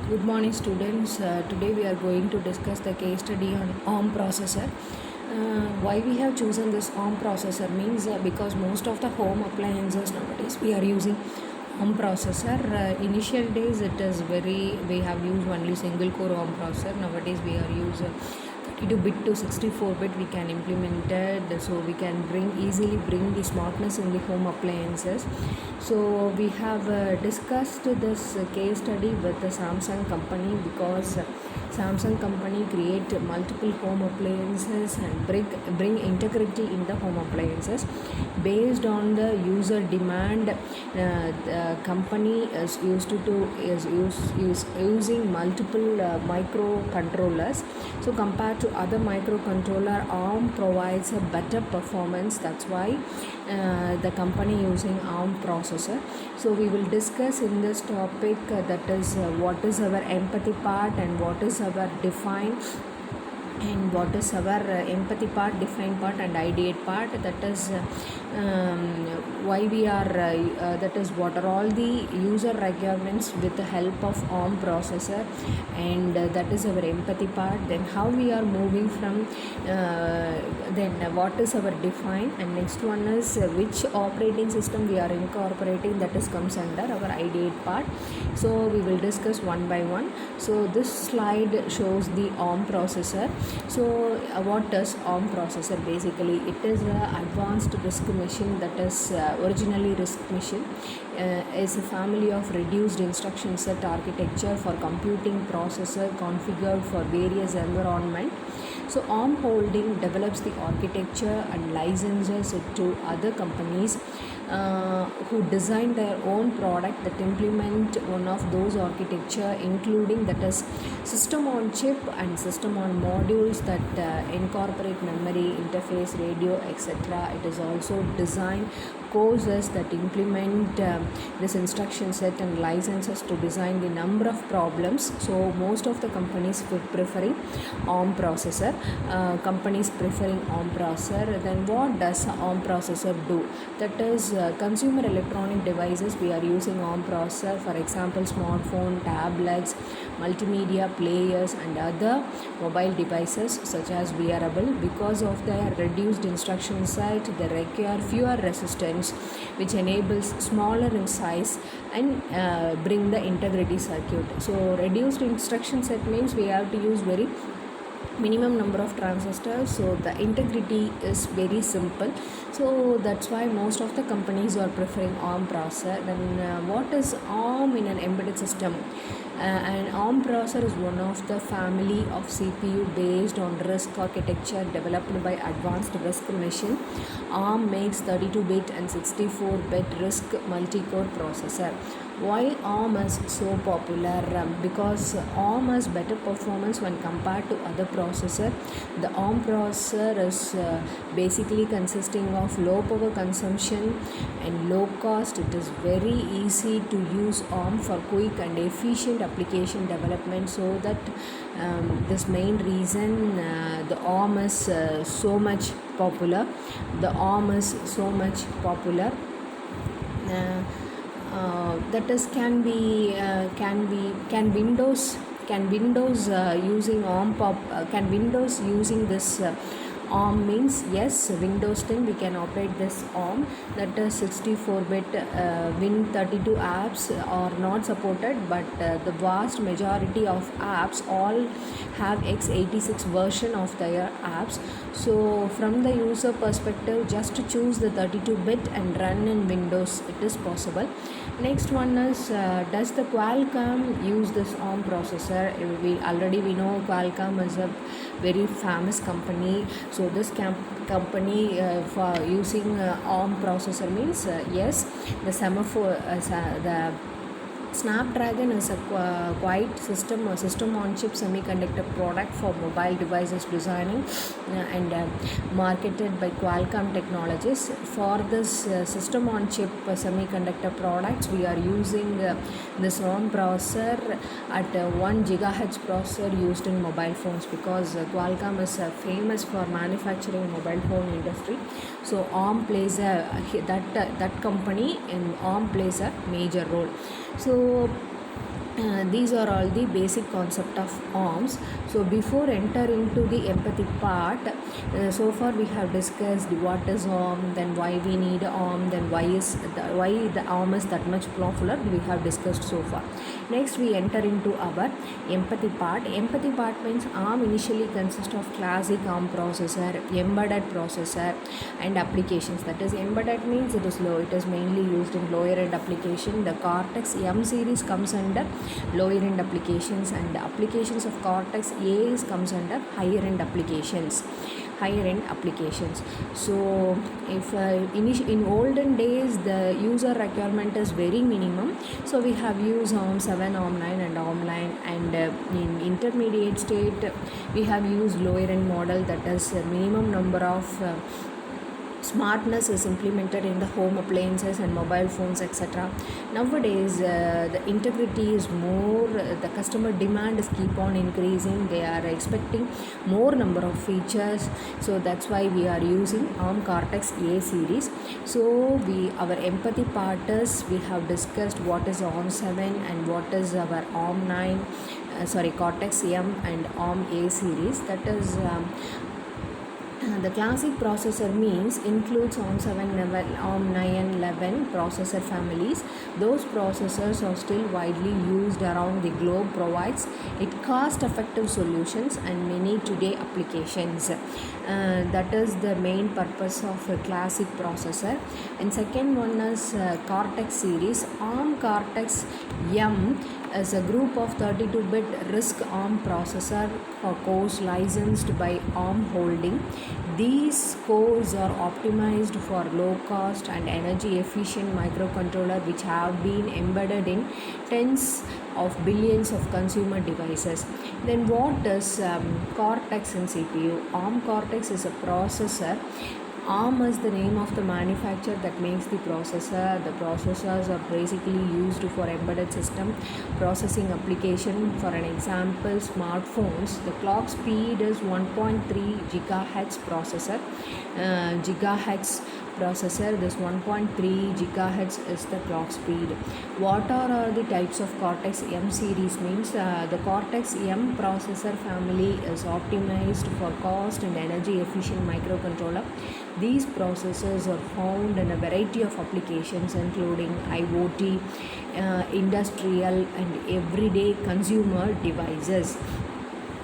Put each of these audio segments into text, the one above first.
Good morning, students. Today we are going to discuss the case study on ARM processor. Why we have chosen this ARM processor means because most of the home appliances nowadays we are using ARM processor. Initial days it is we have used only single core ARM processor. Nowadays we are using 32-bit to 64-bit we can implement it, so we can easily bring the smartness in the home appliances. So we have discussed this case study with the Samsung company because Samsung company create multiple home appliances and bring integrity in the home appliances based on the user demand. The company is using multiple microcontrollers. So compared to other microcontroller, ARM provides a better performance. That's why the company using ARM processor. So we will discuss in this topic that is what is our empathy part and what is our define and what is our empathy part, define part and ideate part. That is why we are that is what are all the user requirements with the help of ARM processor, and that is our empathy part. Then how we are moving from then what is our define, and next one is which operating system we are incorporating, that is comes under our ideate part. So we will discuss one by one. So this slide shows the ARM processor. So what is ARM processor? Basically it is an advanced RISC machine, that is originally RISC machine is a family of reduced instruction set architecture for computing processor configured for various environment. So ARM Holding develops the architecture and licenses it to other companies who design their own product that implement one of those architecture, including that is system on chip and system on modules that incorporate memory, interface, radio, etc. It is also design courses that implement this instruction set and licenses to design the number of problems. So most of the companies preferring ARM processor. Companies preferring ARM processor. Then what does ARM processor do? That is consumer electronic devices we are using ARM processor. For example, smartphone, tablets, multimedia players and other mobile devices such as wearable. Because of their reduced instruction set, they require fewer resistance, which enables smaller in size and bring the integrity circuit. So reduced instruction set means we have to use very minimum number of transistors, so the integrity is very simple. So that's why most of the companies are preferring ARM processor. Then what is ARM in an embedded system? An ARM processor is one of the family of CPU based on RISC architecture developed by advanced RISC machine. ARM makes 32-bit and 64-bit RISC multi-core processor. Why ARM is so popular? Because ARM has better performance when compared to other processor. The ARM processor is basically consisting of low power consumption and low cost. It is very easy to use ARM for quick and efficient application development. So that this main reason the ARM is so much popular. The ARM is so much popular. That is can Windows using ARM can Windows using this ARM means yes, Windows 10 we can operate this ARM. That is 64-bit Win32 apps are not supported, but the vast majority of apps all have x86 version of their apps. So from the user perspective, just to choose the 32-bit and run in Windows, it is possible. Next one is does the Qualcomm use this ARM processor? We know Qualcomm is a very famous company. So this company for using ARM processor means yes, the semaphore the Snapdragon is a quite system on chip semiconductor product for mobile devices designing and marketed by Qualcomm Technologies. For this system on chip semiconductor products, we are using this ARM processor at 1 GHz processor used in mobile phones, because Qualcomm is famous for manufacturing mobile phone industry. So ARM plays that company in ARM plays a major role. So These are all the basic concept of arms. So before enter into the empathy part, so far we have discussed what is arm, then why we need arm, then why the arm is that much popular, we have discussed so far. Next we enter into our empathy part. Empathy part means arm initially consists of classic arm processor, embedded processor and applications. That is, embedded means it is low, it is mainly used in lower end application. The Cortex M series comes under lower end applications, and the applications of Cortex A comes under higher end applications. So if in olden days the user requirement is very minimum, so we have used ARM7, ARM9 and ARM9, and in intermediate state we have used lower end model, that is minimum number of smartness is implemented in the home appliances and mobile phones, etc. Nowadays the integrity is more, the customer demand is keep on increasing, they are expecting more number of features, so that's why we are using ARM Cortex A series. So our empathy part is, we have discussed what is ARM7 and what is our ARM9 Cortex M and ARM A series. That is the classic processor means includes ARM7 level, ARM9 11 processor families. Those processors are still widely used around the globe, provides it cost-effective solutions and many today applications. That is the main purpose of a classic processor. And second one is Cortex series. ARM Cortex M is a group of 32-bit RISC-ARM processor for cores licensed by ARM Holding. These cores are optimized for low-cost and energy-efficient microcontroller which have been embedded in tens of billions of consumer devices. Then what is Cortex and CPU? ARM Cortex is a processor. ARM is the name of the manufacturer that makes the processor. The processors are basically used for embedded system processing application. For an example, smartphones, the clock speed is 1.3 gigahertz processor. This 1.3 gigahertz is the clock speed. What are the types of Cortex M series means? The Cortex M processor family is optimized for cost and energy efficient microcontroller. These processors are found in a variety of applications including IoT, industrial and everyday consumer devices.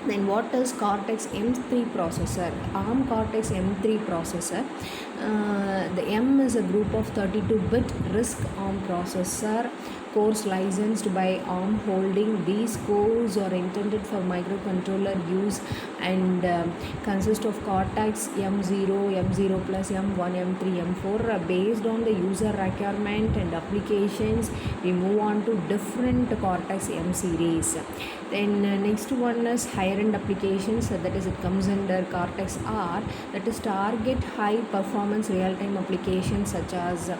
Then what is Cortex M3 processor? ARM Cortex M3 processor. The M is a group of 32-bit RISC-ARM processor cores licensed by ARM Holding. These cores are intended for microcontroller use and consist of Cortex M0, M0 plus, M1, M3, M4. Based on the user requirement and applications, we move on to different Cortex M series. Then next one is higher end applications, that is it comes under Cortex R, that is target high performance real time applications such as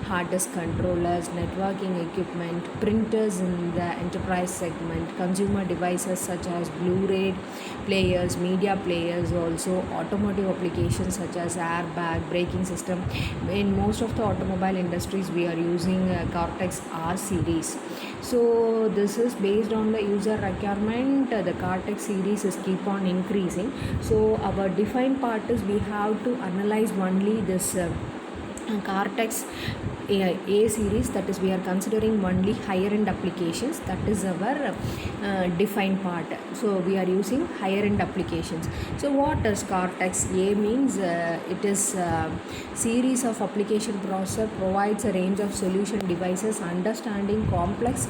hard disk controllers, networking equipment, printers in the enterprise segment, consumer devices such as Blu-ray players, media players, also automotive applications such as airbag, braking system. In most of the automobile industries we are using Cortex R series. So this is based on the user requirement. The Cortex series is keep on increasing. So our defined part is we have to analyze only this Cortex A series, that is we are considering only higher end applications, that is our defined part. So we are using higher end applications. So what does Cortex A means? It is a series of application processor provides a range of solution devices understanding complex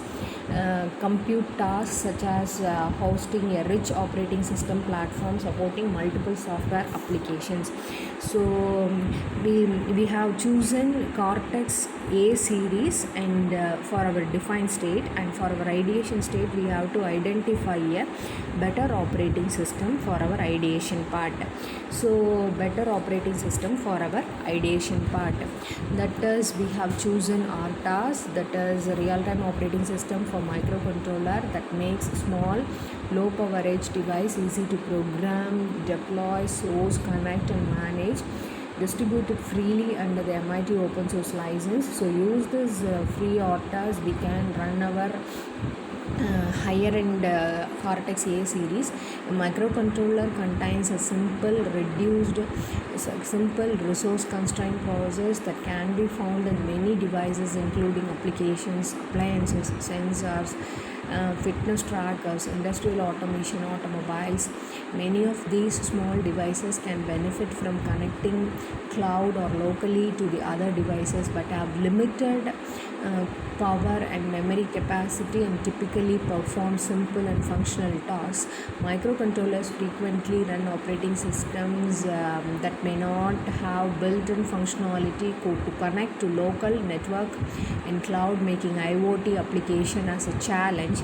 compute tasks such as hosting a rich operating system platform supporting multiple software applications. So we have chosen Cortex A series, and for our defined state, and for our ideation state we have to identify a better operating system for our ideation part. So better operating system for our ideation part, that is we have chosen RTOS, that is a real-time operating system for microcontroller that makes small low power edge device easy to program, deploy, source, connect and manage, distributed freely under the MIT open source license. So use this free RTOS, we can run our higher end Cortex A series. A microcontroller contains a simple resource constraint process that can be found in many devices, including applications, appliances, sensors, fitness trackers, industrial automation, automobiles. Many of these small devices can benefit from connecting cloud or locally to the other devices, but have limited power and memory capacity and typically perform simple and functional tasks. Microcontrollers frequently run operating systems that may not have built-in functionality to connect to local network and cloud, making IoT application as a challenge.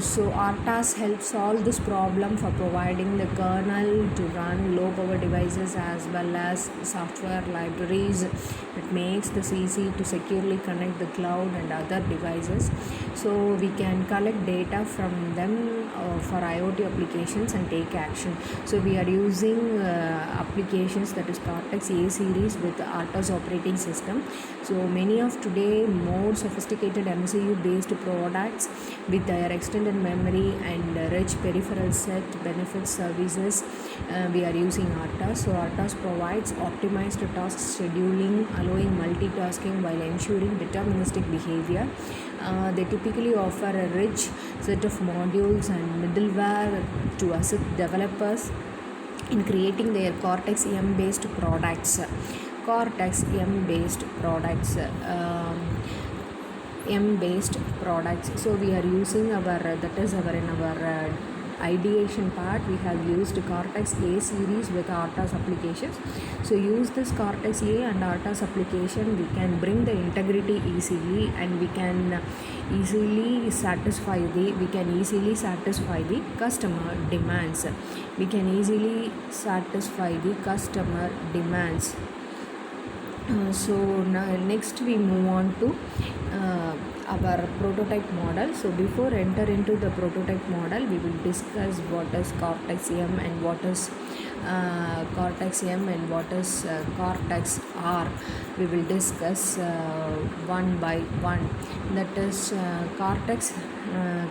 So RTAS helps solve this problem for providing the kernel to run low power devices as well as software libraries. It makes this easy to securely connect the cloud and other devices, so we can collect data from them for IoT applications and take action. So we are using applications that is Cortex A series with RTOS operating system. So many of today more sophisticated MCU based products with their extended memory and rich peripheral set benefits services, we are using RTOS. So RTOS provides optimized task scheduling, allowing multitasking while ensuring deterministic behavior. They typically offer a rich set of modules and middleware to assist developers in creating their Cortex M based products. Cortex M based products. M-based products. So we are using our ideation part, we have used Cortex A series with RTOS applications. So use this Cortex A and RTOS application, we can bring the integrity easily, and we can easily satisfy the customer demands. So now next we move on to our prototype model. So before enter into the prototype model, we will discuss what is Cortex M and what is Cortex Cortex R. We will discuss one by one. That is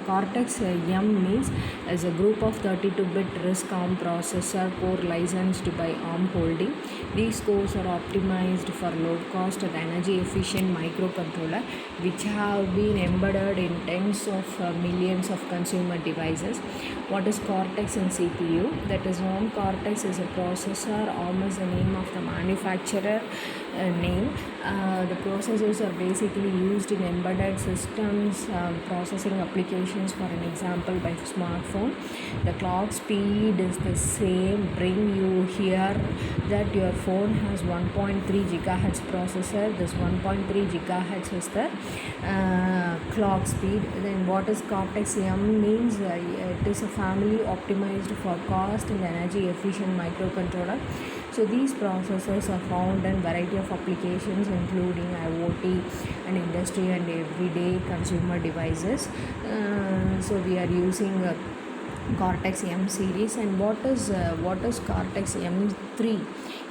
Cortex M means as a group of 32-bit RISC-ARM processor core licensed by ARM Holding. These cores are optimized for low-cost and energy-efficient microcontroller, which have been embedded in tens of millions of consumer devices. What is Cortex and CPU? That is, ARM Cortex is a processor. ARM is the name of the manufacturer name. The processors are basically used in embedded systems, processing applications. For an example, by smartphone, the clock speed is the same. Bring you here that your phone has 1.3 gigahertz processor. This 1.3 gigahertz is the clock speed. Then what is Cortex M means? It is a family optimized for cost and energy efficient microcontroller. So these processors are found in variety of applications, including IoT and industry and everyday consumer devices. So we are using Cortex M series. And what is Cortex M3?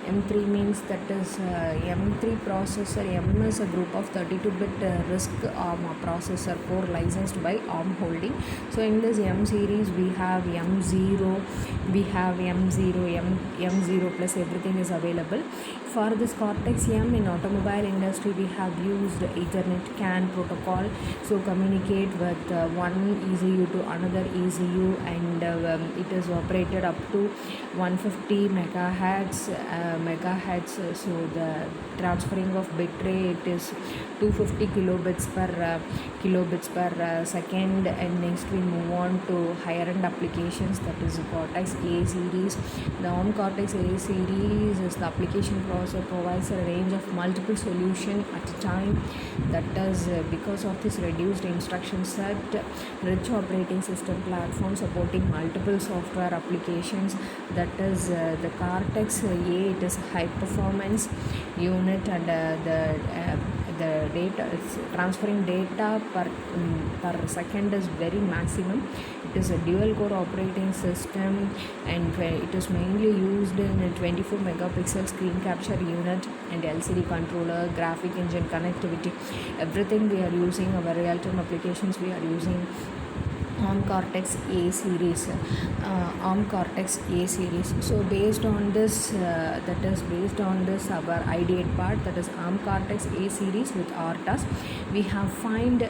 M3 means that is M3 processor. M is a group of 32-bit RISC-ARM processor core licensed by ARM Holding. So in this M series we have M0, M0 plus everything is available. For this Cortex M in automobile industry, we have used Ethernet CAN protocol. So communicate with one ECU to another ECU, and it is operated up to 150 megahertz. So the transferring of bit rate is 250 kilobits per second. And next we move on to higher end applications, that is Cortex A series. The ARM Cortex A series is the application processor, provides a range of multiple solutions at a time. That is because of this reduced instruction set, rich operating system platform supporting multiple software applications. That is the Cortex A. It is high performance unit, and the data, it's transferring data per second is very maximum. It is a dual core operating system, and it is mainly used in a 24 megapixel screen capture unit and LCD controller, graphic engine connectivity, everything we are using. Our real-time applications we are using ARM Cortex A series. So based on this, our ideate part, that is ARM Cortex A series with RTOS, we have find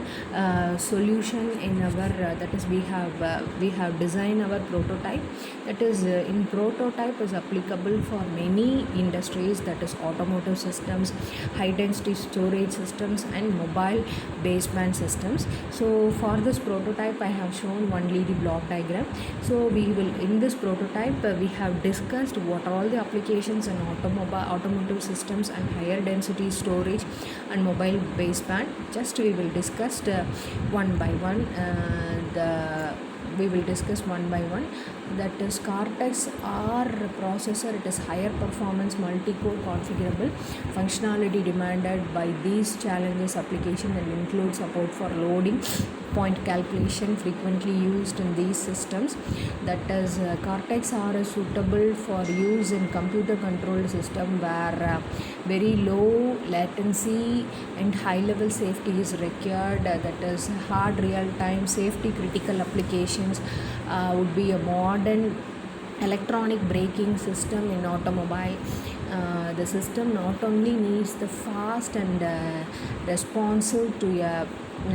solution in our that is we have designed our prototype. That is in prototype is applicable for many industries, that is automotive systems, high density storage systems, and mobile baseband systems. So for this prototype I have shown only the block diagram. So we will, in this prototype we have discussed what are all the applications in automotive systems and higher density storage and mobile baseband. Just we will discuss one by one. We will discuss one by one. That is Cortex R processor. It is higher performance multi-core configurable functionality demanded by these challenges application, and includes support for loading point calculation frequently used in these systems. That is Cortex R is suitable for use in computer controlled system where very low latency and high level safety is required. That is hard real time safety critical applications would be a modern electronic braking system in automobile. The system not only needs the fast and responsive to a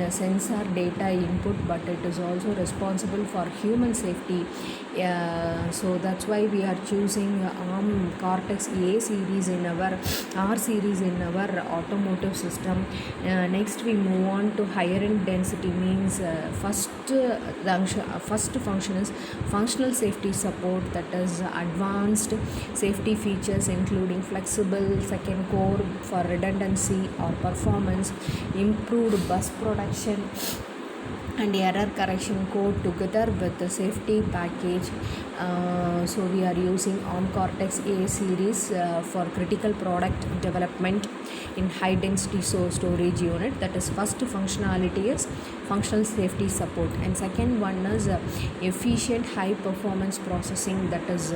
sensor data input, but it is also responsible for human safety. So that's why we are choosing ARM Cortex A series in our R series in our automotive system. Next we move on to higher end density, means first function is functional safety support. That is advanced safety features including flexible second core for redundancy or performance, improved bus protection and error correction code together with the safety package. So we are using ARM Cortex A series for critical product development in high density storage unit. That is first functionality is functional safety support, and second one is efficient high performance processing. That is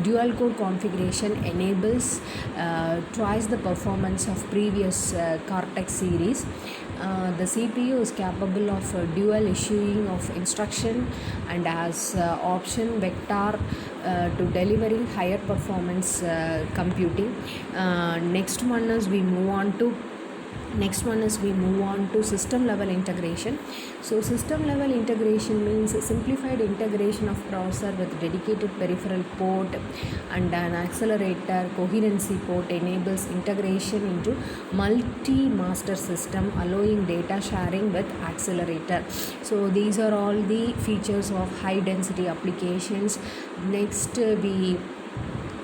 dual core configuration enables twice the performance of previous Cortex series. The CPU is capable of dual issuing of instruction and as option vector to delivering higher performance computing. Next one is we move on to system level integration. So system level integration means simplified integration of processor with dedicated peripheral port and an accelerator coherency port enables integration into multi-master system, allowing data sharing with accelerator. So these are all the features of high density applications. Next we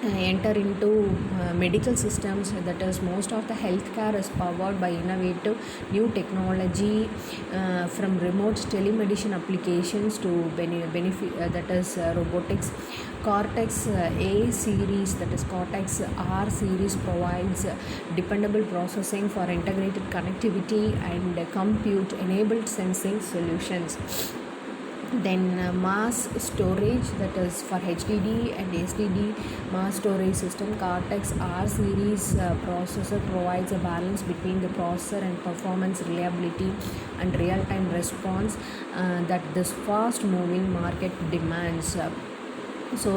enter into medical systems. That is most of the healthcare is powered by innovative new technology, from remote telemedicine applications to benefit that is robotics. Cortex A series, that is Cortex R series, provides dependable processing for integrated connectivity and compute enabled sensing solutions. Then mass storage, that is for HDD and SSD mass storage system. Cortex R series processor provides a balance between the processor and performance, reliability and real-time response that this fast moving market demands. So